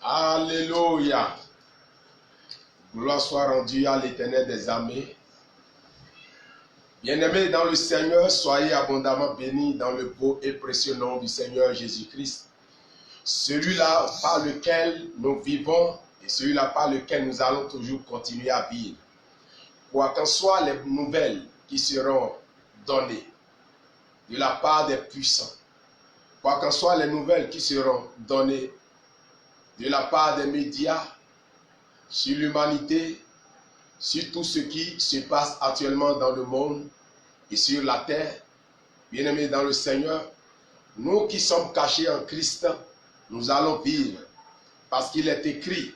Alléluia. Gloire soit rendue à l'Éternel des armées. Bien-aimés dans le Seigneur, soyez abondamment bénis dans le beau et précieux nom du Seigneur Jésus-Christ. Celui-là par lequel nous vivons et celui-là par lequel nous allons toujours continuer à vivre. Quoi qu'en soient les nouvelles qui seront données de la part des puissants, quoi qu'en soient les nouvelles qui seront données de la part des médias, sur l'humanité, sur tout ce qui se passe actuellement dans le monde et sur la terre, bien-aimés dans le Seigneur, nous qui sommes cachés en Christ, nous allons vivre, parce qu'il est écrit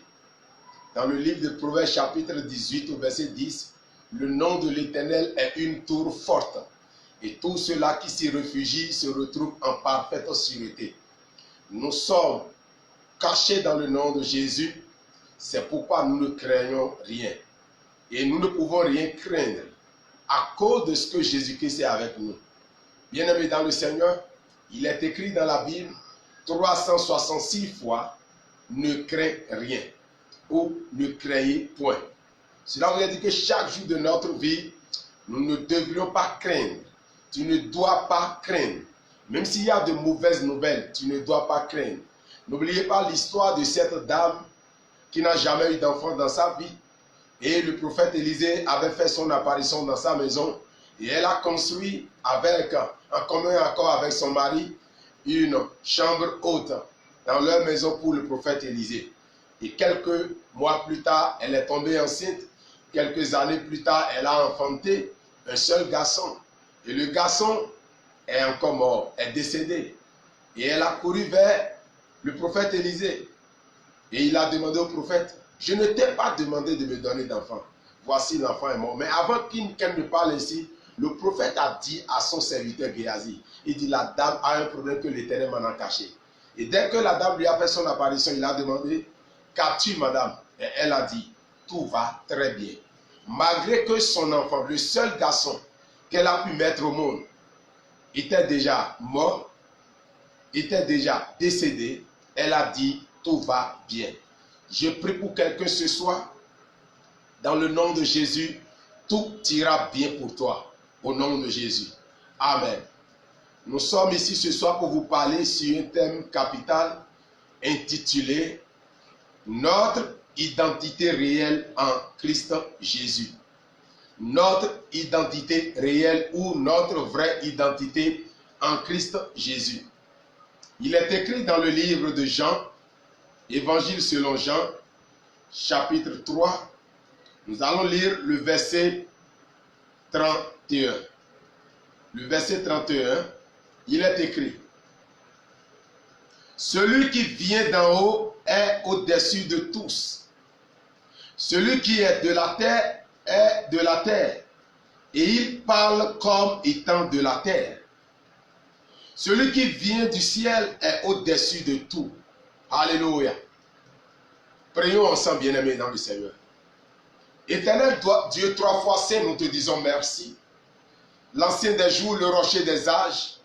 dans le livre de Proverbes chapitre 18 au verset 10, le nom de l'Éternel est une tour forte, et tous ceux-là qui s'y réfugient se retrouvent en parfaite sûreté. Nous sommes cachés dans le nom de Jésus, c'est pourquoi nous ne craignons rien. Et nous ne pouvons rien craindre à cause de ce que Jésus-Christ est avec nous. Bien-aimés dans le Seigneur, il est écrit dans la Bible 366 fois, ne crains rien ou ne craignez point. Cela veut dire que chaque jour de notre vie, nous ne devrions pas craindre. Tu ne dois pas craindre. Même s'il y a de mauvaises nouvelles, tu ne dois pas craindre. N'oubliez pas l'histoire de cette dame qui n'a jamais eu d'enfant dans sa vie. Et le prophète Élisée avait fait son apparition dans sa maison. Et elle a construit avec, en commun accord avec son mari, une chambre haute dans leur maison pour le prophète Élisée. Et quelques mois plus tard, elle est tombée enceinte. Quelques années plus tard, elle a enfanté un seul garçon. Et le garçon est encore mort, est décédé. Et elle a couru vers le prophète Élisée. Et il a demandé au prophète, je ne t'ai pas demandé de me donner d'enfant. Voici l'enfant est mort. Mais avant qu'elle ne parle ainsi, le prophète a dit à son serviteur Géasi, il dit, la dame a un problème que l'Éternel m'en a caché. Et dès que la dame lui a fait son apparition, il a demandé, qu'as-tu madame? Et elle a dit, tout va très bien. Malgré que son enfant, le seul garçon qu'elle a pu mettre au monde, était déjà mort, était déjà décédé, elle a dit, tout va bien. Je prie pour quelqu'un ce soir, dans le nom de Jésus, tout ira bien pour toi, au nom de Jésus. Amen. Nous sommes ici ce soir pour vous parler sur un thème capital intitulé « Notre identité réelle en Christ Jésus ». Notre identité réelle ou notre vraie identité en Christ Jésus. Il est écrit dans le livre de Jean, Évangile selon Jean, chapitre 3. Nous allons lire le verset 31. Le verset 31, il est écrit. Celui qui vient d'en haut est au-dessus de tous. Celui qui est de la terre est de la terre. Et il parle comme étant de la terre. Celui qui vient du ciel est au-dessus de tout. Alléluia. Prions ensemble, bien-aimés dans le Seigneur. Éternel Dieu, trois fois saint, nous te disons merci. L'ancien des jours, le rocher des âges,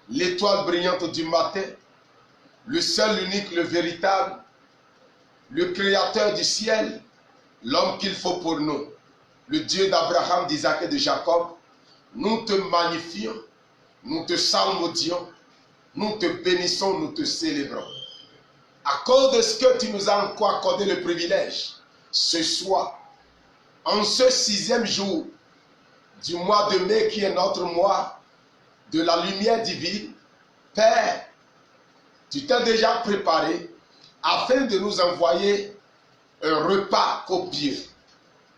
l'étoile brillante du matin, le seul, l'unique, le véritable, le créateur du ciel, l'homme qu'il faut pour nous, le Dieu d'Abraham, d'Isaac et de Jacob, nous te magnifions, nous te salmodions, nous te bénissons, nous te célébrons. À cause de ce que tu nous as encore accordé le privilège, ce soir, en ce 6e jour du mois de mai qui est notre mois de la lumière divine, Père, tu t'es déjà préparé afin de nous envoyer un repas copieux,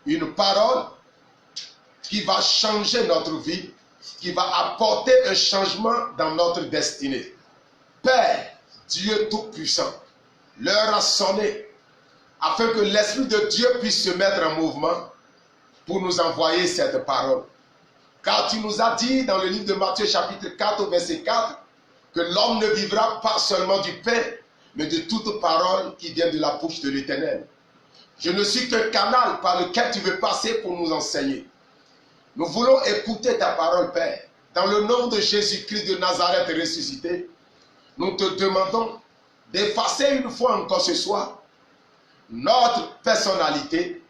une parole qui va changer notre vie, qui va apporter un changement dans notre destinée. Père, Dieu Tout-Puissant, l'heure a sonné afin que l'Esprit de Dieu puisse se mettre en mouvement pour nous envoyer cette parole. Car tu nous as dit dans le livre de Matthieu chapitre 4 verset 4 que l'homme ne vivra pas seulement du pain, mais de toute parole qui vient de la bouche de l'Éternel. Je ne suis qu'un canal par lequel tu veux passer pour nous enseigner. Nous voulons écouter ta parole, Père. Dans le nom de Jésus-Christ de Nazareth ressuscité, nous te demandons d'effacer une fois encore ce soir notre personnalité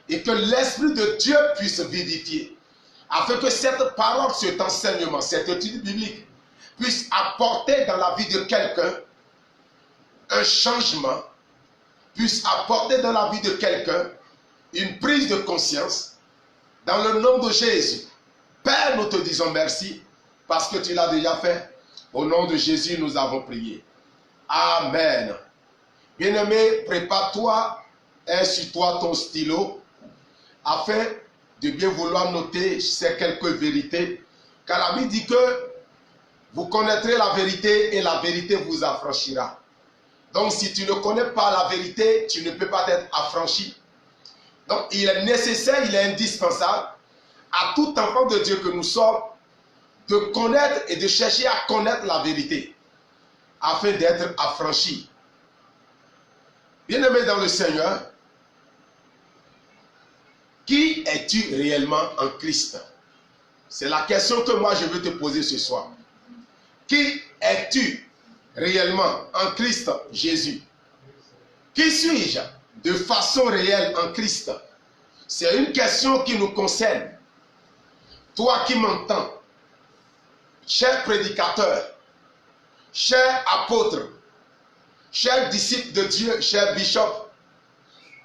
et que l'Esprit de Dieu puisse vivifier, afin que cette parole, cet enseignement, cette étude biblique puisse apporter dans la vie de quelqu'un un changement, puisse apporter dans la vie de quelqu'un une prise de conscience. Dans le nom de Jésus, Père, nous te disons merci parce que tu l'as déjà fait. Au nom de Jésus, nous avons prié. Amen. Bien-aimé, prépare-toi, insure-toi ton stylo afin de bien vouloir noter ces quelques vérités. Car la Bible dit que vous connaîtrez la vérité et la vérité vous affranchira. Donc si tu ne connais pas la vérité, tu ne peux pas être affranchi. Donc il est nécessaire, il est indispensable à tout enfant de Dieu que nous sommes de connaître et de chercher à connaître la vérité afin d'être affranchi. Bien-aimé dans le Seigneur, qui es-tu réellement en Christ? C'est la question que moi je veux te poser ce soir. Qui es-tu réellement en Christ Jésus? Qui suis-je de façon réelle en Christ? C'est une question qui nous concerne. Toi qui m'entends, cher prédicateur, cher apôtre, cher disciple de Dieu, cher bishop,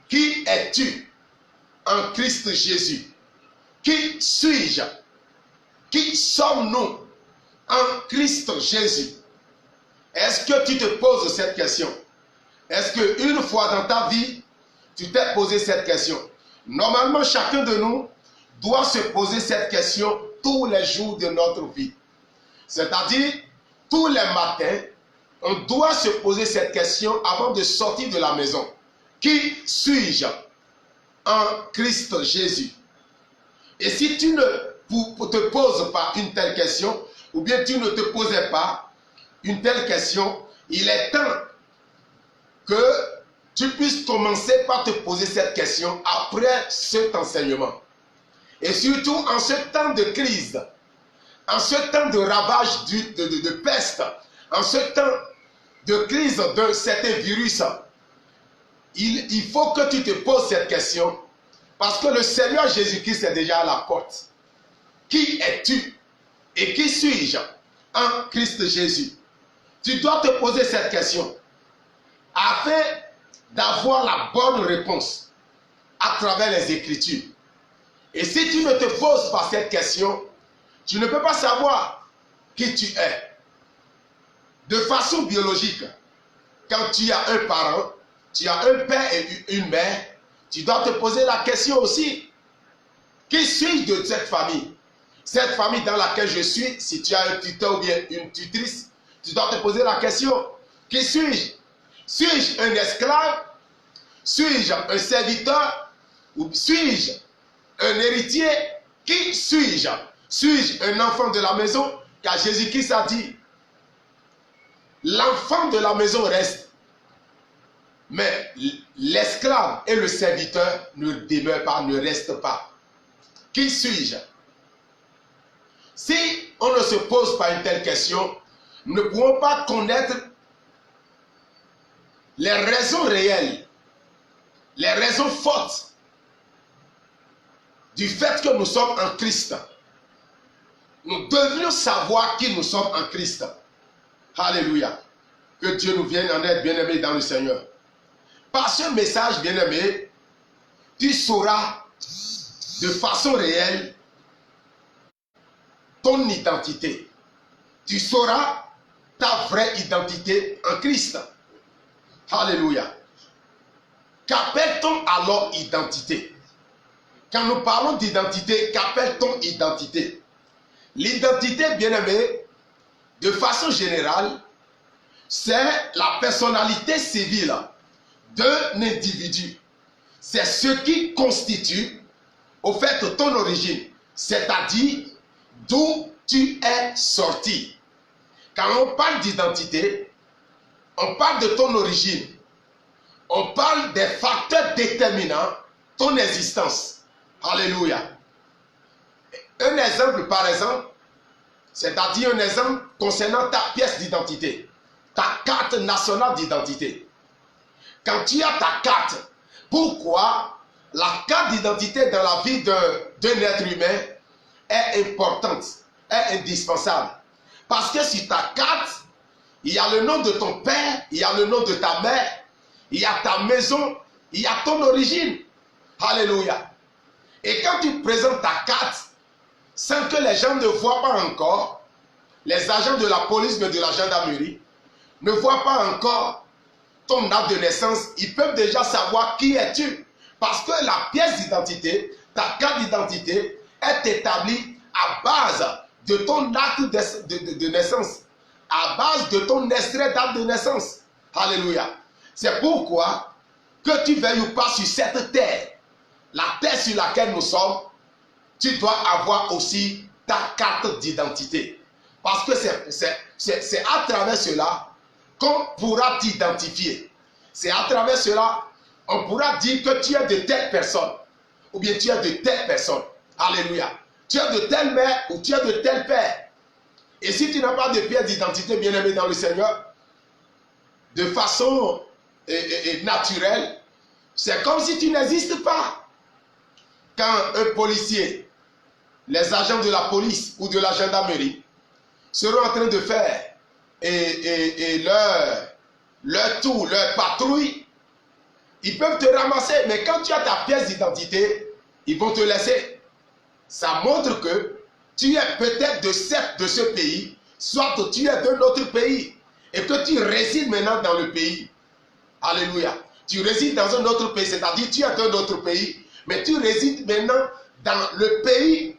qui es-tu en Christ Jésus? Qui suis-je? Qui sommes-nous en Christ Jésus? Est-ce que tu te poses cette question? Est-ce qu'une fois dans ta vie, tu t'es posé cette question? Normalement, chacun de nous doit se poser cette question tous les jours de notre vie. C'est-à-dire, tous les matins, on doit se poser cette question avant de sortir de la maison. Qui suis-je en Christ Jésus? Et si tu ne te poses pas une telle question, ou bien tu ne te posais pas une telle question, il est temps que tu puisses commencer par te poser cette question après cet enseignement. Et surtout en ce temps de crise, en ce temps de ravage de peste, en ce temps de crise d'un certain virus, il faut que tu te poses cette question parce que le Seigneur Jésus-Christ est déjà à la porte. Qui es-tu et qui suis-je en Christ Jésus? Tu dois te poser cette question afin d'avoir la bonne réponse à travers les Écritures. Et si tu ne te poses pas cette question, tu ne peux pas savoir qui tu es. De façon biologique, quand tu as un parent, tu as un père et une mère, tu dois te poser la question aussi. Qui suis-je de cette famille? Cette famille dans laquelle je suis, si tu as un tuteur ou bien une tutrice, tu dois te poser la question. Qui suis-je? Suis-je un esclave? Suis-je un serviteur? Ou suis-je un héritier? Qui suis-je? Suis-je un enfant de la maison? Car Jésus-Christ a dit, l'enfant de la maison reste, mais l'esclave et le serviteur ne demeurent pas, ne restent pas. Qui suis-je? Si on ne se pose pas une telle question, nous ne pouvons pas connaître les raisons réelles, les raisons fortes du fait que nous sommes en Christ. Nous devrions savoir qui nous sommes en Christ. Alléluia. Que Dieu nous vienne en aide, bien-aimés dans le Seigneur. Par ce message, bien-aimé, tu sauras de façon réelle ton identité. Tu sauras ta vraie identité en Christ. Alléluia. Qu'appelle-t-on alors identité? Quand nous parlons d'identité, qu'appelle-t-on identité? L'identité, bien-aimé, de façon générale, c'est la personnalité civile d'un individu. C'est ce qui constitue, au fait, ton origine, c'est-à-dire d'où tu es sorti. Quand on parle d'identité, on parle de ton origine. On parle des facteurs déterminants de ton existence. Alléluia. Un exemple, par exemple, c'est-à-dire un exemple concernant ta pièce d'identité, ta carte nationale d'identité. Quand tu as ta carte Pourquoi la carte d'identité dans la vie d'un être humain est importante, est indispensable? Parce que sur ta carte, il y a le nom de ton père, il y a le nom de ta mère, il y a ta maison, il y a ton origine. Alléluia. Et quand tu présentes ta carte, sans que les gens ne voient pas encore, les agents de la police, mais de la gendarmerie, ne voient pas encore ton acte de naissance, ils peuvent déjà savoir qui es-tu. Parce que la pièce d'identité, ta carte d'identité, est établie à base de ton acte de naissance, à base de ton extrait d'acte de naissance. Alléluia. C'est pourquoi, que tu veuilles ou pas sur cette terre, la terre sur laquelle nous sommes, tu dois avoir aussi ta carte d'identité. Parce que c'est à travers cela qu'on pourra t'identifier. C'est à travers cela on pourra dire que tu es de telle personne. Ou bien tu es de telle personne. Alléluia. Tu es de telle mère ou tu es de tel père. Et si tu n'as pas de pièce d'identité, bien-aimé dans le Seigneur, de façon naturelle, c'est comme si tu n'existes pas. Quand un policier, les agents de la police ou de la gendarmerie seront en train de faire leur tour, leur patrouille, ils peuvent te ramasser, mais quand tu as ta pièce d'identité, ils vont te laisser. Ça montre que tu es peut-être de ce pays, soit tu es d'un autre pays, et que tu résides maintenant dans le pays. Alléluia. Tu résides dans un autre pays, c'est-à-dire tu es d'un autre pays, mais tu résides maintenant dans le pays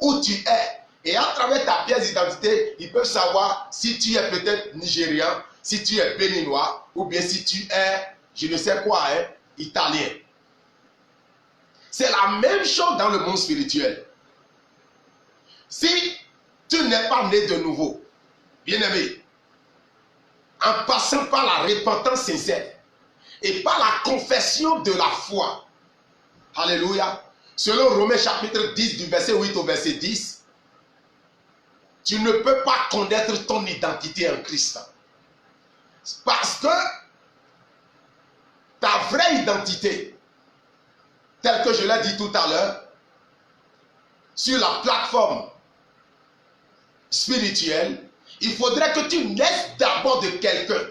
où tu es. Et à travers ta pièce d'identité, ils peuvent savoir si tu es peut-être nigérian, si tu es béninois, ou bien si tu es, je ne sais quoi, italien. C'est la même chose dans le monde spirituel. Si tu n'es pas né de nouveau, bien-aimé, en passant par la repentance sincère et par la confession de la foi, alléluia, selon Romains chapitre 10 du verset 8 au verset 10, tu ne peux pas connaître ton identité en Christ. Parce que ta vraie identité, telle que je l'ai dit tout à l'heure, sur la plateforme spirituelle, il faudrait que tu naisses d'abord de quelqu'un.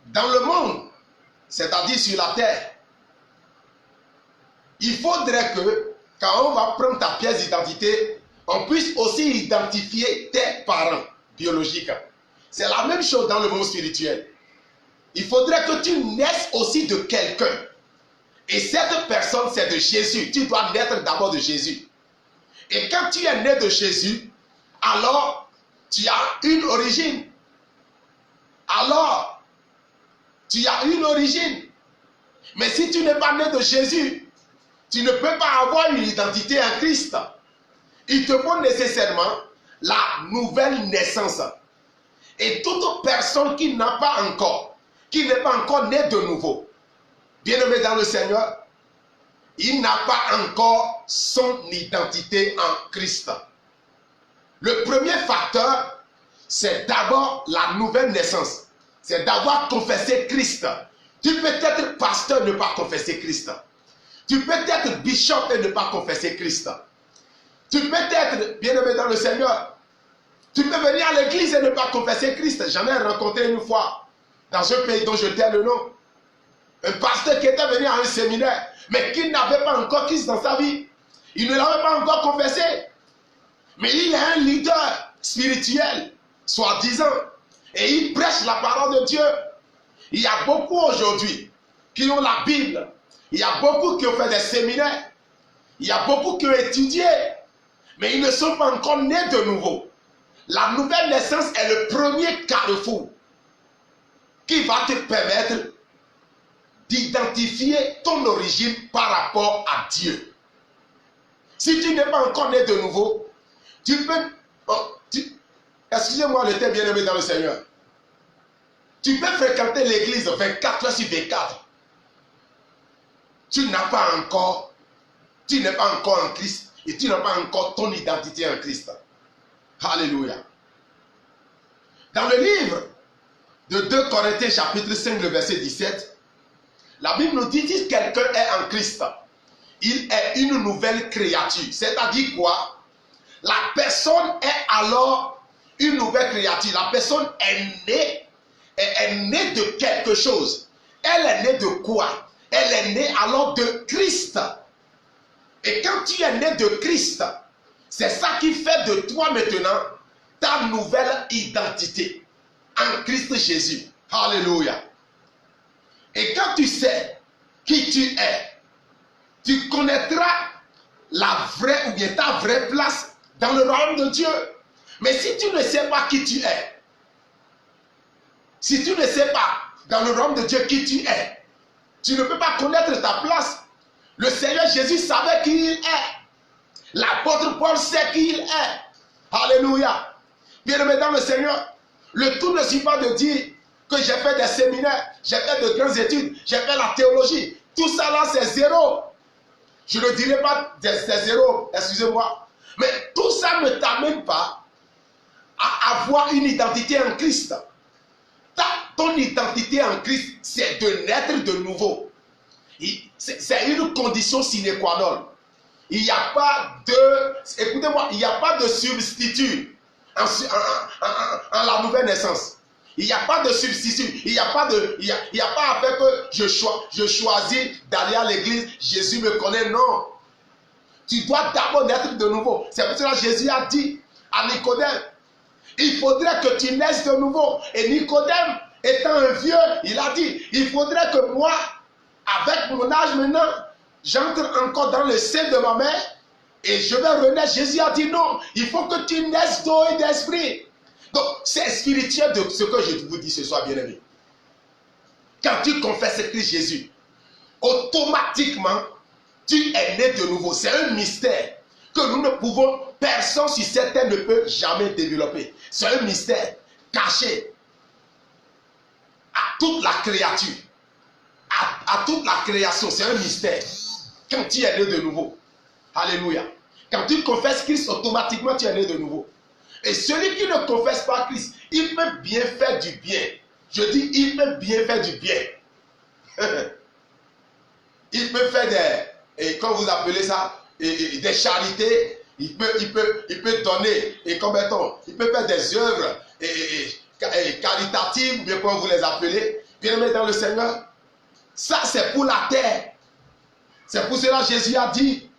Dans le monde, c'est-à-dire sur la terre, il faudrait que, quand on va prendre ta pièce d'identité, on puisse aussi identifier tes parents biologiques. C'est la même chose dans le monde spirituel. Il faudrait que tu naisses aussi de quelqu'un. Et cette personne, c'est de Jésus. Tu dois naître d'abord de Jésus. Et quand tu es né de Jésus, alors tu as une origine. Alors, tu as une origine. Mais si tu n'es pas né de Jésus, tu ne peux pas avoir une identité en Christ. Il te faut nécessairement la nouvelle naissance. Et toute personne qui n'a pas encore, qui n'est pas encore née de nouveau, bien-aimé dans le Seigneur, il n'a pas encore son identité en Christ. Le premier facteur, c'est d'abord la nouvelle naissance. C'est d'avoir confessé Christ. Tu peux être pasteur et ne pas confesser Christ. Tu peux être bishop et ne pas confesser Christ. Tu peux être bien-aimé dans le Seigneur. Tu peux venir à l'église et ne pas confesser Christ. J'en ai rencontré une fois dans un pays dont je tais le nom. Un pasteur qui était venu à un séminaire, mais qui n'avait pas encore Christ dans sa vie. Il ne l'avait pas encore confessé. Mais il est un leader spirituel, soi-disant. Et il prêche la parole de Dieu. Il y a beaucoup aujourd'hui qui ont la Bible. Il y a beaucoup qui ont fait des séminaires. Il y a beaucoup qui ont étudié. Mais ils ne sont pas encore nés de nouveau. La nouvelle naissance est le premier carrefour qui va te permettre d'identifier ton origine par rapport à Dieu. Si tu n'es pas encore né de nouveau, tu peux... excusez-moi le thème bien-aimé dans le Seigneur. Tu peux fréquenter l'église 24 heures sur 24. Tu n'es pas encore en Christ et tu n'as pas encore ton identité en Christ. Alléluia. Dans le livre de 2 Corinthiens chapitre 5, le verset 17, La Bible nous dit, si quelqu'un est en Christ, il est une nouvelle créature. C'est-à-dire quoi? La personne est alors une nouvelle créature. La personne est née de quelque chose. Elle est née de quoi? Elle est née alors de Christ. Et quand tu es né de Christ, c'est ça qui fait de toi maintenant ta nouvelle identité en Christ Jésus. Alléluia. Et quand tu sais qui tu es, tu connaîtras la vraie ou bien ta vraie place dans le royaume de Dieu. Mais si tu ne sais pas qui tu es, si tu ne sais pas dans le royaume de Dieu qui tu es, tu ne peux pas connaître ta place. Le Seigneur Jésus savait qui il est. L'apôtre Paul sait qui il est. Alléluia. Bien-aimé dans le Seigneur, le tout ne suffit pas de dire que j'ai fait des séminaires, j'ai fait de grandes études, j'ai fait la théologie. Tout ça là, c'est zéro. Je ne dirais pas c'est zéro, excusez-moi. Mais tout ça ne t'amène pas à avoir une identité en Christ. Ton identité en Christ, c'est de naître de nouveau. C'est une condition sine qua non. Il n'y a pas de, écoutez-moi, il n'y a pas de substitut en la nouvelle naissance. Il n'y a pas de substitut. Il n'y a pas à faire que je choisis d'aller à l'église, Jésus me connaît. Non. Tu dois d'abord naître de nouveau. C'est pour cela que Jésus a dit à Nicodème, il faudrait que tu naisses de nouveau. Et Nicodème, étant un vieux, il a dit, il faudrait que moi, avec mon âge maintenant, j'entre encore dans le sein de ma mère et je vais renaître. Jésus a dit non, il faut que tu naisses d'eau et d'esprit. Donc, c'est spirituel de ce que je vous dis ce soir, bien-aimé. Quand tu confesses Christ Jésus, automatiquement, tu es né de nouveau. C'est un mystère que nous ne pouvons, personne sur cette terre ne peut jamais développer. C'est un mystère caché à toute la créature, à toute la création. C'est un mystère. Quand tu es né de nouveau. Alléluia. Quand tu confesses Christ, automatiquement tu es né de nouveau. Et celui qui ne confesse pas Christ, il peut bien faire du bien. Je dis, il peut bien faire du bien. Il peut faire comment vous appelez ça, des charités. Il peut donner, et comme mettons, il peut faire des œuvres caritatives, bien comment vous les appelez, bien aimé dans le Seigneur. Ça, c'est pour la terre. C'est pour cela que Jésus a dit,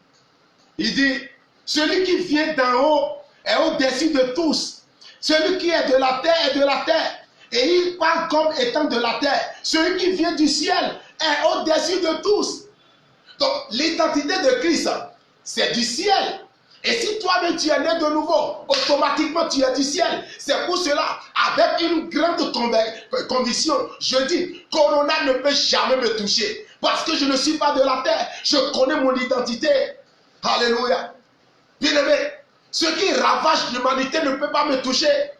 il dit, celui qui vient d'en haut est au-dessus de tous. Celui qui est de la terre est de la terre. Et il parle comme étant de la terre. Celui qui vient du ciel est au-dessus de tous. Donc, l'identité de Christ, c'est du ciel. Et si toi-même tu es né de nouveau, automatiquement tu es du ciel. C'est pour cela, avec une grande conviction, je dis, Corona ne peut jamais me toucher. Parce que je ne suis pas de la terre. Je connais mon identité. Alléluia. Bien-aimé, ce qui ravage l'humanité ne peut pas me toucher.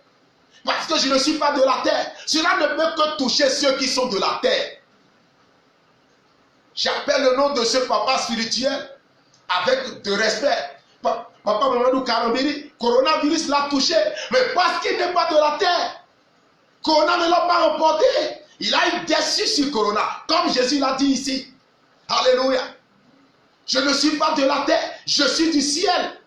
Parce que je ne suis pas de la terre. Cela ne peut que toucher ceux qui sont de la terre. J'appelle le nom de ce papa spirituel avec de respect. Papa Mamadou Karambiri, coronavirus l'a touché, mais parce qu'il n'est pas de la terre. Corona ne l'a pas emporté. Il a eu dessus sur Corona, comme Jésus l'a dit ici. Alléluia. Je ne suis pas de la terre, je suis du ciel.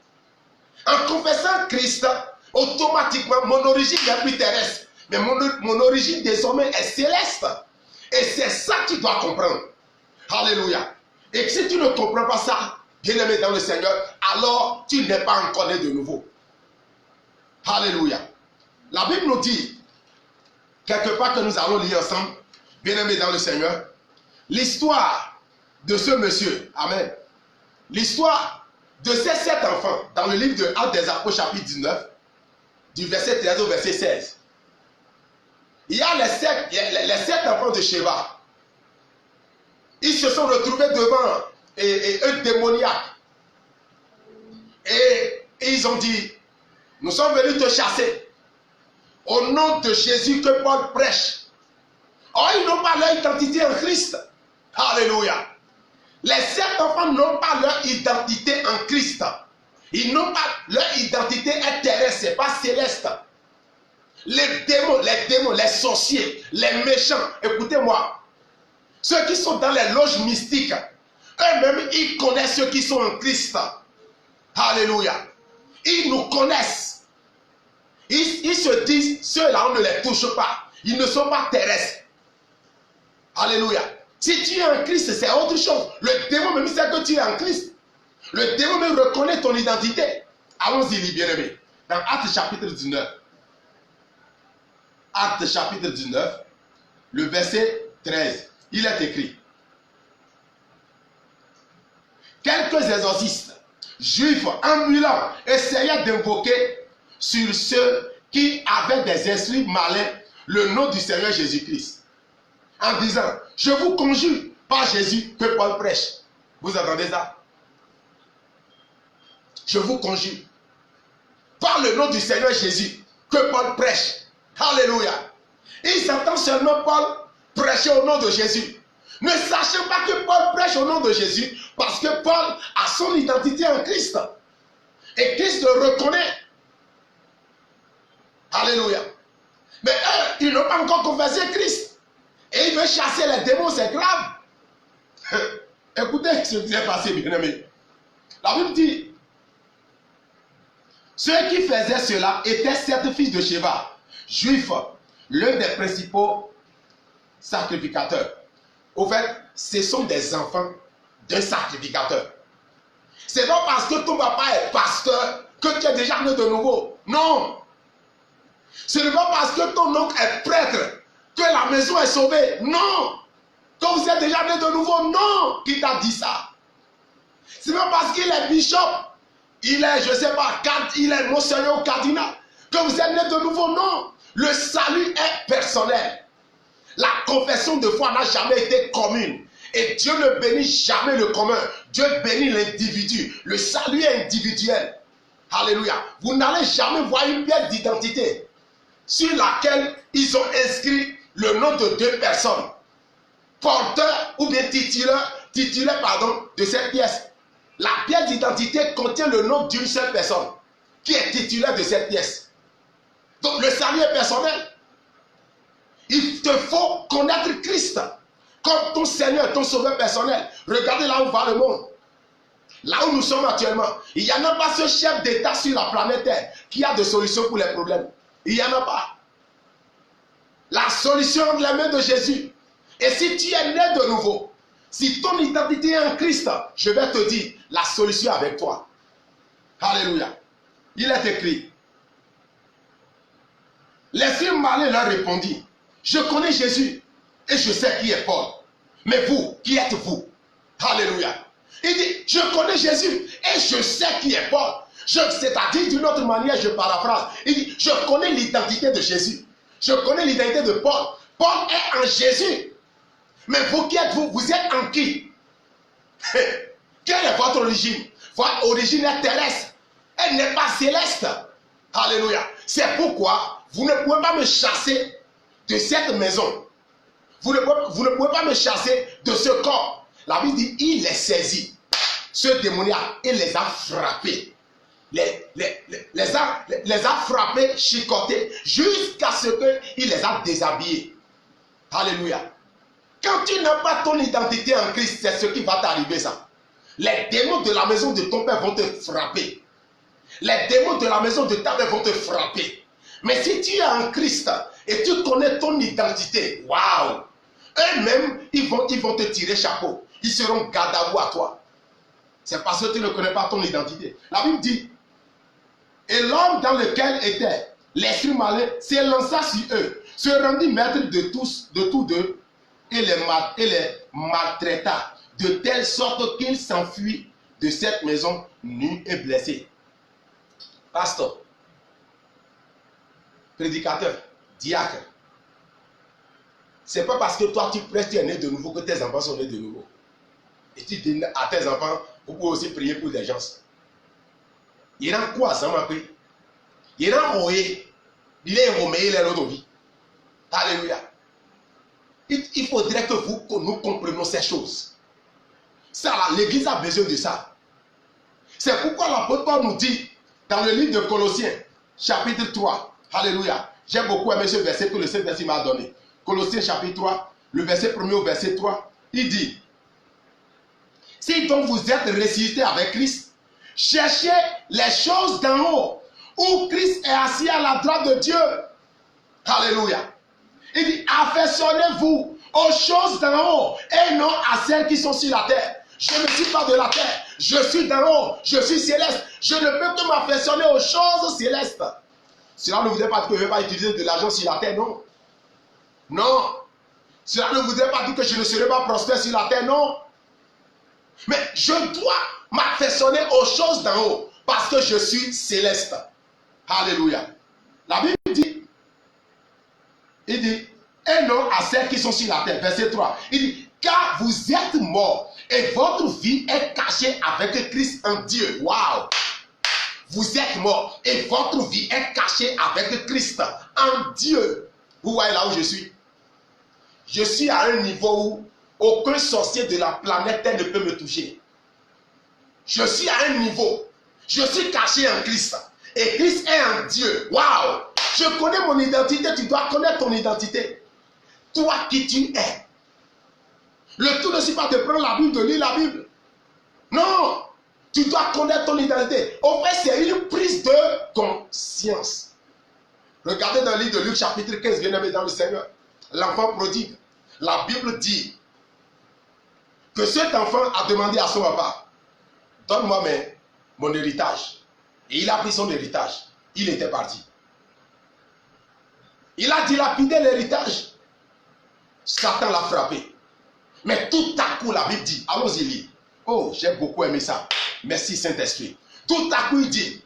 En confessant Christ, automatiquement, mon origine n'est plus terrestre. Mais mon origine désormais est céleste. Et c'est ça que tu dois comprendre. Alléluia. Et si tu ne comprends pas ça, bien-aimé dans le Seigneur, alors tu n'es pas encore né de nouveau. Alléluia. La Bible nous dit, quelque part que nous allons lire ensemble, bien-aimé dans le Seigneur, l'histoire de ce monsieur, amen, l'histoire de ces 7 enfants, dans le livre de Actes des Apôtres, chapitre 19, du verset 13 au verset 16. Il y a les 7 enfants de Sheba. Ils se sont retrouvés devant un démoniaque. Et ils ont dit, nous sommes venus te chasser. Au nom de Jésus que Paul prêche. Or, ils n'ont pas leur identité en Christ. Alléluia. Les 7 enfants n'ont pas leur identité en Christ. Ils n'ont pas leur identité est terrestre, c'est pas céleste. Les démons, les sorciers, les méchants, écoutez-moi. Ceux qui sont dans les loges mystiques, eux-mêmes, ils connaissent ceux qui sont en Christ. Alléluia. Ils nous connaissent. Ils se disent, ceux-là, on ne les touche pas. Ils ne sont pas terrestres. Alléluia. Si tu es en Christ, c'est autre chose. Le démon même sait que tu es en Christ. Le démon même reconnaît ton identité. Allons-y, bien-aimés. Dans Actes chapitre 19. Actes chapitre 19, le verset 13. Il est écrit. Quelques exorcistes juifs ambulants essayaient d'invoquer sur ceux qui avaient des esprits malins le nom du Seigneur Jésus-Christ. En disant, je vous conjure par Jésus que Paul prêche. Vous entendez ça? Je vous conjure par le nom du Seigneur Jésus que Paul prêche. Alléluia. Ils entendent seulement Paul prêcher au nom de Jésus. Ne sachez pas que Paul prêche au nom de Jésus parce que Paul a son identité en Christ. Et Christ le reconnaît. Alléluia. Mais eux, ils n'ont pas encore confessé Christ. Et ils veulent chasser les démons, c'est grave. Écoutez ce qui s'est passé, bien-aimé. La Bible dit, ceux qui faisaient cela étaient sept fils de Sheba, juifs, l'un des principaux sacrificateurs. Au fait, ce sont des enfants d'un sacrificateur. C'est pas parce que ton papa est pasteur que tu es déjà né de nouveau. Non. Ce n'est pas parce que ton oncle est prêtre que la maison est sauvée. Non. Que vous êtes déjà né de nouveau. Non. Qui t'a dit ça? Ce n'est pas parce qu'il est bishop, il est, je ne sais pas, il est monseigneur ou cardinal, que vous êtes né de nouveau. Non. Le salut est personnel. La confession de foi n'a jamais été commune. Et Dieu ne bénit jamais le commun. Dieu bénit l'individu. Le salut est individuel. Alléluia. Vous n'allez jamais voir une pièce d'identité sur laquelle ils ont inscrit le nom de deux personnes. Porteur ou bien titulaire de cette pièce. La pièce d'identité contient le nom d'une seule personne qui est titulaire de cette pièce. Donc le salut est personnel. Il te faut connaître Christ comme ton Seigneur, ton sauveur personnel. Regardez là où va le monde. Là où nous sommes actuellement. Il n'y en a pas ce chef d'État sur la planète Terre qui a de solutions pour les problèmes. Il n'y en a pas. La solution entre les mains de Jésus. Et si tu es né de nouveau, si ton identité est en Christ, je vais te dire, la solution est avec toi. Alléluia. Il est écrit. Les filles malins leur répondit, je connais Jésus et je sais qui est Paul. Mais vous, qui êtes-vous? Alléluia. Il dit, je connais Jésus et je sais qui est Paul. C'est-à-dire d'une autre manière, je paraphrase. Il dit, je connais l'identité de Jésus. Je connais l'identité de Paul. Paul est en Jésus. Mais vous qui êtes-vous? Vous êtes en qui? Quelle est votre origine? Votre origine est terrestre. Elle n'est pas céleste. Alléluia. C'est pourquoi vous ne pouvez pas me chasser de cette maison. Vous ne pouvez pas me chasser de ce corps. La Bible dit, il les saisit. Ce démoniaque, il les a frappés. Les a frappés, chicotés, jusqu'à ce qu'il les a déshabillés. Alléluia. Quand tu n'as pas ton identité en Christ, c'est ce qui va t'arriver ça. Les démons de la maison de ton père vont te frapper. Les démons de la maison de ta mère vont te frapper. Mais si tu es en Christ et tu connais ton identité, waouh! Eux-mêmes, ils vont te tirer chapeau. Ils seront garde à vous à toi. C'est parce que tu ne connais pas ton identité. La Bible dit, et l'homme dans lequel était l'esprit malin s'élança sur eux, se rendit maître de tous d'eux, et les maltraita, de telle sorte qu'ils s'enfuient de cette maison nus et blessés. Pasteur, prédicateur, diacre, c'est pas parce que toi tu prêches, tu es né de nouveau que tes enfants sont nés de nouveau. Et tu dis à tes enfants, vous pouvez aussi prier pour des gens. Il y a quoi ça m'a pris? Il y a royé, il est romé, il est l'autre vie. Alléluia. Il faudrait que nous comprenions ces choses. Ça, l'église a besoin de ça. C'est pourquoi l'apôtre Paul nous dit dans le livre de Colossiens, chapitre 3, alléluia. J'ai beaucoup aimé ce verset que le Saint-Esprit m'a donné. Colossiens chapitre 3, le verset 1er au verset 3. il dit, si donc vous êtes ressuscité avec Christ, cherchez les choses d'en haut, où Christ est assis à la droite de Dieu. Alléluia. Il dit, affectionnez-vous aux choses d'en haut et non à celles qui sont sur la terre. Je ne suis pas de la terre, je suis d'en haut, je suis céleste. Je ne peux que m'affectionner aux choses célestes. Cela ne voudrait pas dire que je ne vais pas utiliser de l'argent sur la terre, non. Non. Cela ne voudrait pas dire que je ne serai pas prospère sur la terre, non. Mais je dois m'affectionner aux choses d'en haut parce que je suis céleste. Alléluia. La Bible dit, il dit, et non à celles qui sont sur la terre. Verset 3. Il dit, car vous êtes morts et votre vie est cachée avec Christ en Dieu. Waouh! Vous êtes morts et votre vie est cachée avec Christ en Dieu. Vous voyez là où je suis? Je suis à un niveau où aucun sorcier de la planète Terre ne peut me toucher. Je suis à un niveau. Je suis caché en Christ. Et Christ est en Dieu. Waouh! Je connais mon identité. Tu dois connaître ton identité. Toi qui tu es. Le tout ne suffit pas de prendre la Bible, de lire la Bible. Non! Tu dois connaître ton identité. Au fait, c'est une prise de conscience. Regardez dans le livre de Luc chapitre 15, bien-aimé dans le Seigneur. L'enfant prodigue. La Bible dit que cet enfant a demandé à son papa, donne-moi mon héritage. Et il a pris son héritage. Il était parti. Il a dilapidé l'héritage. Satan l'a frappé. Mais tout à coup, la Bible dit, allons-y lire. Oh, j'ai beaucoup aimé ça. Merci Saint-Esprit. Tout à coup, il dit,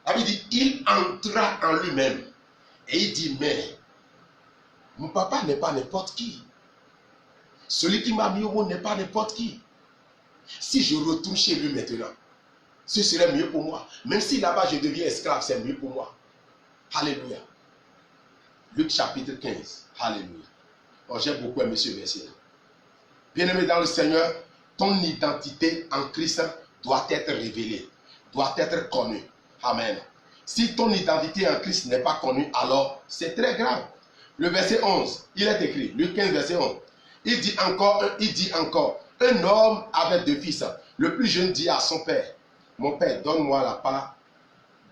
la Bible dit, il entra en lui-même. Et il dit, mais mon papa n'est pas n'importe qui. Celui qui m'a mis au monde n'est pas n'importe qui. Si je retourne chez lui maintenant, ce serait mieux pour moi. Même si là-bas je deviens esclave, c'est mieux pour moi. Alléluia. Luc chapitre 15. Alléluia. Oh, j'ai beaucoup aimé ce verset. Bien-aimé dans le Seigneur, ton identité en Christ doit être révélée, doit être connue. Amen. Si ton identité en Christ n'est pas connue, alors c'est très grave. Le verset 11, il est écrit, Luc 15, verset 11. Il dit encore, un homme avait 2 fils. Le plus jeune dit à son père, mon père, donne-moi la part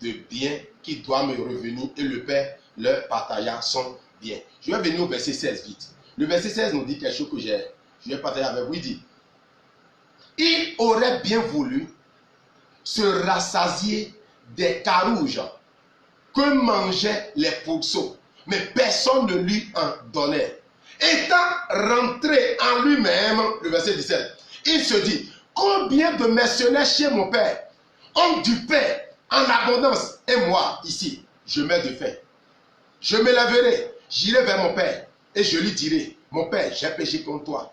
de bien qui doit me revenir. Et le père leur partagea son bien. Je vais venir au verset 16 vite. Le verset 16 nous dit quelque chose que je vais partager avec vous. Il dit, il aurait bien voulu se rassasier des carouges que mangeaient les pourceaux, mais personne ne lui en donnait. Étant rentré en lui-même, le verset 17, il se dit, combien de mercenaires chez mon père ont du pain en abondance, et moi, ici, je meurs de faim. Je me lèverai, j'irai vers mon père, et je lui dirai, mon père, j'ai péché contre toi,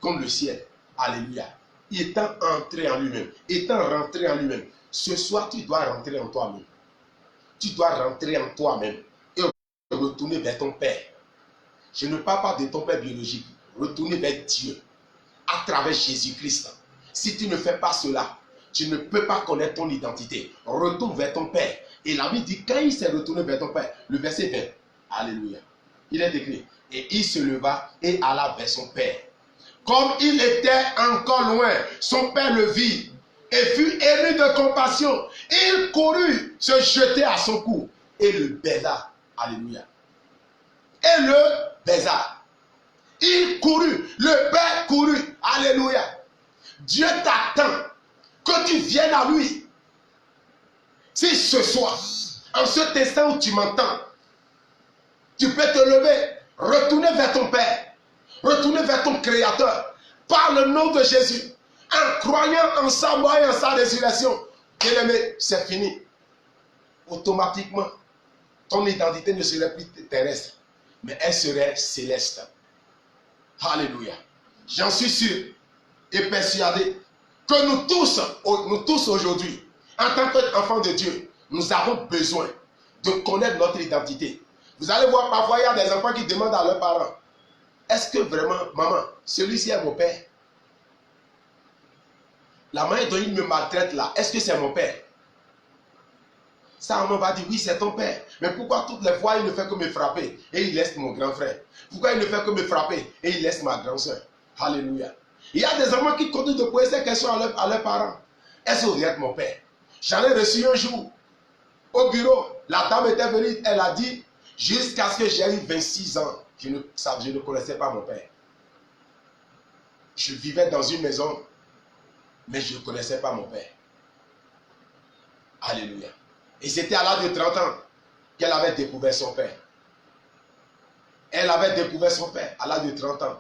comme le ciel. Alléluia. Étant entré en lui-même, étant rentré en lui-même, ce soir, tu dois rentrer en toi-même. Tu dois rentrer en toi-même et retourner vers ton père. Je ne parle pas de ton père biologique. Retourner vers Dieu à travers Jésus-Christ. Si tu ne fais pas cela, tu ne peux pas connaître ton identité. Retourne vers ton père. Et la Bible dit, quand il s'est retourné vers ton père, le verset 20, alléluia, il est écrit, et il se leva et alla vers son père. Comme il était encore loin, son père le vit et fut ému de compassion. Il courut se jeter à son cou et le baisa. Alléluia. Et le baisa. Il courut, le père courut. Alléluia. Dieu t'attend que tu viennes à lui. Si ce soir, en cet instant où tu m'entends, tu peux te lever, retourner vers ton Père, retourner vers ton Créateur, par le nom de Jésus, en croyant en sa mort et en sa résurrection. Bien-aimé, c'est fini. Automatiquement, ton identité ne serait plus terrestre, mais elle serait céleste. Alléluia. J'en suis sûr et persuadé que nous tous aujourd'hui, en tant qu'enfants de Dieu, nous avons besoin de connaître notre identité. Vous allez voir, parfois, il y a des enfants qui demandent à leurs parents, est-ce que vraiment, maman, celui-ci est mon père? La manière dont il me maltraite là, est-ce que c'est mon père? Ça, on va dire, oui, c'est ton père. Mais pourquoi toutes les fois, il ne fait que me frapper et il laisse mon grand frère? Pourquoi il ne fait que me frapper et il laisse ma grande soeur? Alléluia. Il y a des enfants qui continuent de poser ces questions à leurs parents. Est-ce que vous êtes mon père? J'en ai reçu un jour au bureau. La dame était venue, elle a dit, jusqu'à ce que j'ai eu 26 ans, je ne connaissais pas mon père. Je vivais dans une maison, mais je ne connaissais pas mon père. Alléluia. Et c'était à l'âge de 30 ans qu'elle avait découvert son père. Elle avait découvert son père à l'âge de 30 ans.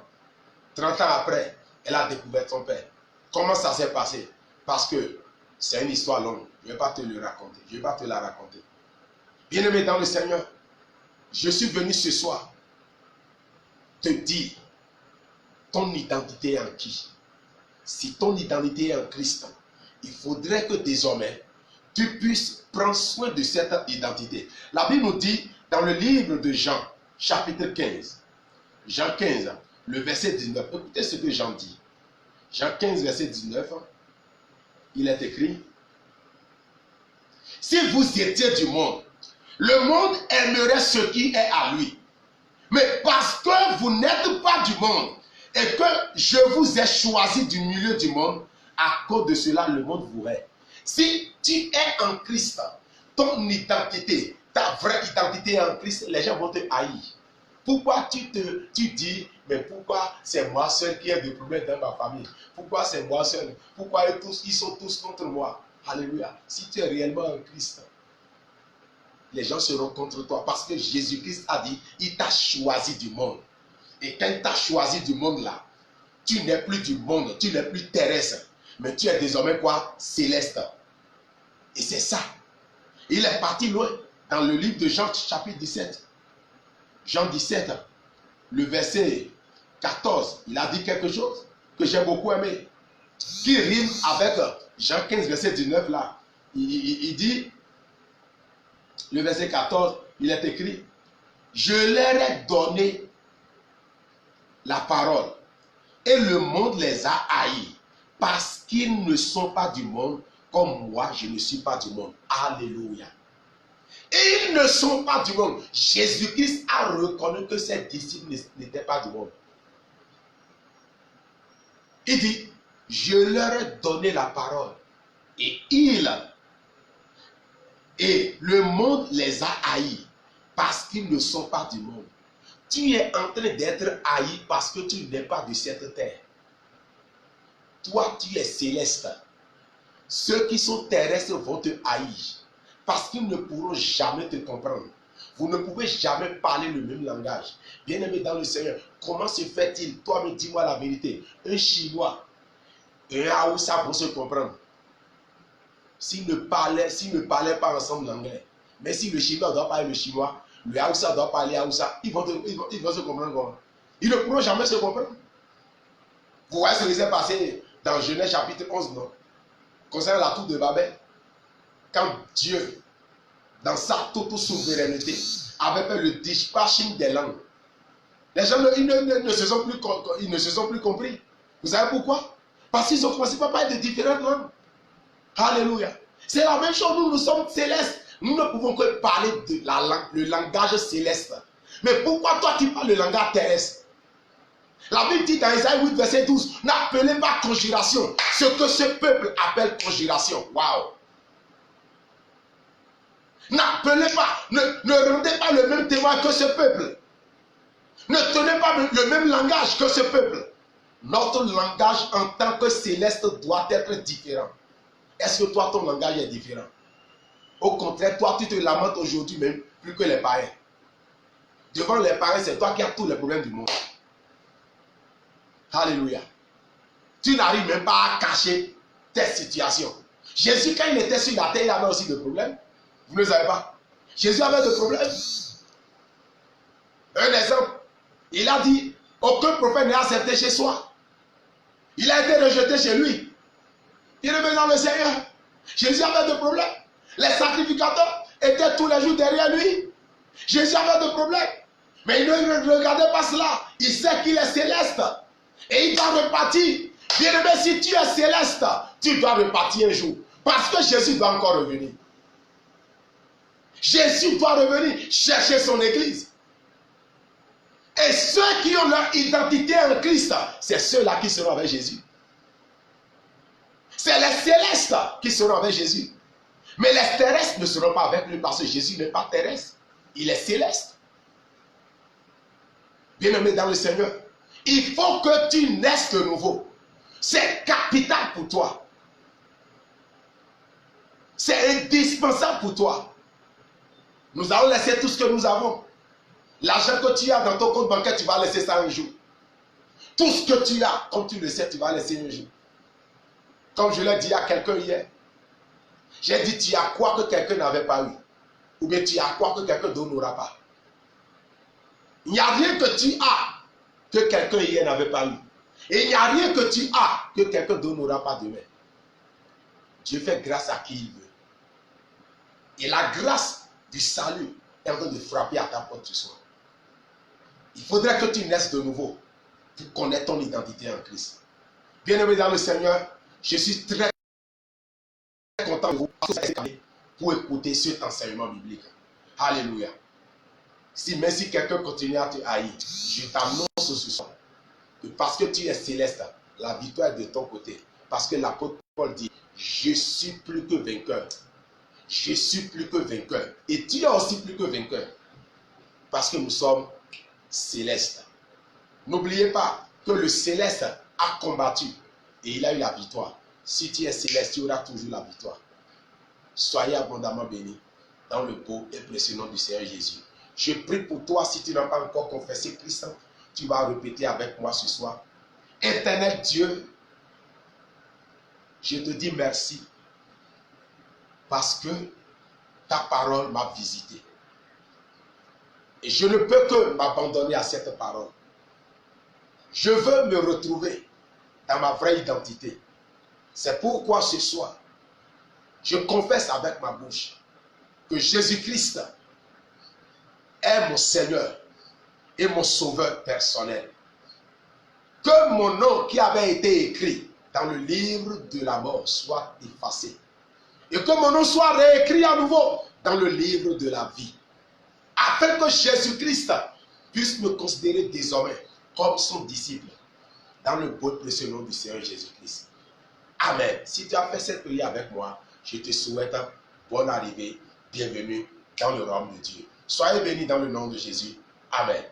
30 ans après, elle a découvert son père. Comment ça s'est passé? Parce que c'est une histoire longue. Je ne vais pas te le raconter. Je ne vais pas te la raconter. Bien-aimé dans le Seigneur, je suis venu ce soir te dire ton identité est en qui? Si ton identité est en Christ, il faudrait que désormais tu puisses prendre soin de cette identité. La Bible nous dit dans le livre de Jean, chapitre 15, Jean 15, le verset 19, écoutez ce que Jean dit. Jean 15, verset 19, il est écrit, si vous étiez du monde, le monde aimerait ce qui est à lui. Mais parce que vous n'êtes pas du monde et que je vous ai choisi du milieu du monde, à cause de cela, le monde vous hait. Si tu es en Christ, ton identité, ta vraie identité est en Christ, les gens vont te haïr. Pourquoi tu dis, mais pourquoi c'est moi seul qui ai des problèmes dans ma famille? Pourquoi c'est moi seul? Pourquoi ils sont tous contre moi? Alléluia. Si tu es réellement en Christ, les gens seront contre toi parce que Jésus-Christ a dit, il t'a choisi du monde. Et quand il t'a choisi du monde là, tu n'es plus du monde, tu n'es plus terrestre, mais tu es désormais quoi? Céleste. Et c'est ça. Il est parti loin dans le livre de Jean chapitre 17. Jean 17, le verset 14, il a dit quelque chose que j'ai beaucoup aimé, qui rime avec Jean 15, verset 19 là. Il dit, le verset 14, il est écrit, je leur ai donné la parole et le monde les a haïs parce qu'ils ne sont pas du monde comme moi je ne suis pas du monde. Alléluia. Et ils ne sont pas du monde. Jésus-Christ a reconnu que ses disciples n'étaient pas du monde. Il dit, je leur ai donné la parole et le monde les a haïs parce qu'ils ne sont pas du monde. Tu es en train d'être haï parce que tu n'es pas de cette terre. Toi, tu es céleste. Ceux qui sont terrestres vont te haïr parce qu'ils ne pourront jamais te comprendre. Vous ne pouvez jamais parler le même langage. Bien-aimé dans le Seigneur, comment se fait-il? Toi, mais dis-moi la vérité. Un Chinois et un Haoussa vont se comprendre. S'ils ne parlaient pas ensemble l'anglais, mais si le Chinois doit parler le chinois, le Haoussa doit parler Haoussa, ils vont se comprendre comment? Ils ne pourront jamais se comprendre. Vous voyez ce qui s'est passé dans Genèse chapitre 11, non? Concernant la tour de Babel. Quand Dieu, dans sa toute souveraineté, avait fait le dispatching des langues. Les gens ne se sont plus compris. Vous savez pourquoi? Parce qu'ils ont commencé par parler de différentes langues. Alléluia. C'est la même chose, nous sommes célestes. Nous ne pouvons que parler de le langage céleste. Mais pourquoi toi tu parles le langage terrestre? La Bible dit dans Isaïe 8, verset 12, n'appelez pas conjuration ce que ce peuple appelle conjuration. Waouh! N'appelez pas, ne rendez pas le même témoin que ce peuple. Ne tenez pas le même langage que ce peuple. Notre langage en tant que céleste doit être différent. Est-ce que toi, ton langage est différent? Au contraire, toi, tu te lamentes aujourd'hui même plus que les païens. Devant les païens, c'est toi qui as tous les problèmes du monde. Alléluia. Tu n'arrives même pas à cacher tes situations. Jésus, quand il était sur la terre, il avait aussi des problèmes. Vous ne le savez pas. Jésus avait des problèmes. Un exemple, il a dit, aucun prophète n'est accepté chez soi. Il a été rejeté chez lui. Il est dans le Seigneur. Jésus avait des problèmes. Les sacrificateurs étaient tous les jours derrière lui. Jésus avait des problèmes. Mais il ne regardait pas cela. Il sait qu'il est céleste. Et il doit repartir. Bien-aimé, si tu es céleste, tu dois repartir un jour. Parce que Jésus doit encore revenir. Jésus doit revenir chercher son église. Et ceux qui ont leur identité en Christ, c'est ceux-là qui seront avec Jésus. C'est les célestes qui seront avec Jésus. Mais les terrestres ne seront pas avec lui parce que Jésus n'est pas terrestre. Il est céleste. Bien-aimé dans le Seigneur, il faut que tu naisses de nouveau. C'est capital pour toi. C'est indispensable pour toi. Nous allons laisser tout ce que nous avons. L'argent que tu as dans ton compte bancaire, tu vas laisser ça un jour. Tout ce que tu as, comme tu le sais, tu vas laisser un jour. Comme je l'ai dit à quelqu'un hier, j'ai dit, tu as quoi que quelqu'un n'avait pas eu? Ou bien tu as quoi que quelqu'un d'autre n'aura pas? Il n'y a rien que tu as que quelqu'un hier n'avait pas eu. Et il n'y a rien que tu as que quelqu'un d'autre n'aura pas demain. Dieu fait grâce à qui il veut. Et la grâce du salut est en train de frapper à ta porte ce soir. Il faudrait que tu naisses de nouveau pour connaître ton identité en Christ. Bien-aimé dans le Seigneur, je suis très content de vous pour écouter cet enseignement biblique. Alléluia. Même si quelqu'un continue à te haïr, je t'annonce ce soir que parce que tu es céleste, la victoire est de ton côté. Parce que l'apôtre Paul dit, je suis plus que vainqueur. Je suis plus que vainqueur. Et tu es aussi plus que vainqueur. Parce que nous sommes célestes. N'oubliez pas que le céleste a combattu et il a eu la victoire. Si tu es céleste, tu auras toujours la victoire. Soyez abondamment bénis dans le beau et précieux nom du Seigneur Jésus. Je prie pour toi, si tu n'as pas encore confessé Christ, tu vas répéter avec moi ce soir. Éternel Dieu, je te dis merci parce que ta parole m'a visité. Et je ne peux que m'abandonner à cette parole. Je veux me retrouver dans ma vraie identité. C'est pourquoi ce soir, je confesse avec ma bouche que Jésus-Christ est mon Seigneur et mon Sauveur personnel. Que mon nom qui avait été écrit dans le livre de la mort soit effacé. Et que mon nom soit réécrit à nouveau dans le livre de la vie. Afin que Jésus-Christ puisse me considérer désormais comme son disciple. Dans le beau et précieux nom du Seigneur Jésus-Christ. Amen. Si tu as fait cette prière avec moi, je te souhaite bonne arrivée, bienvenue dans le royaume de Dieu. Soyez bénis dans le nom de Jésus. Amen.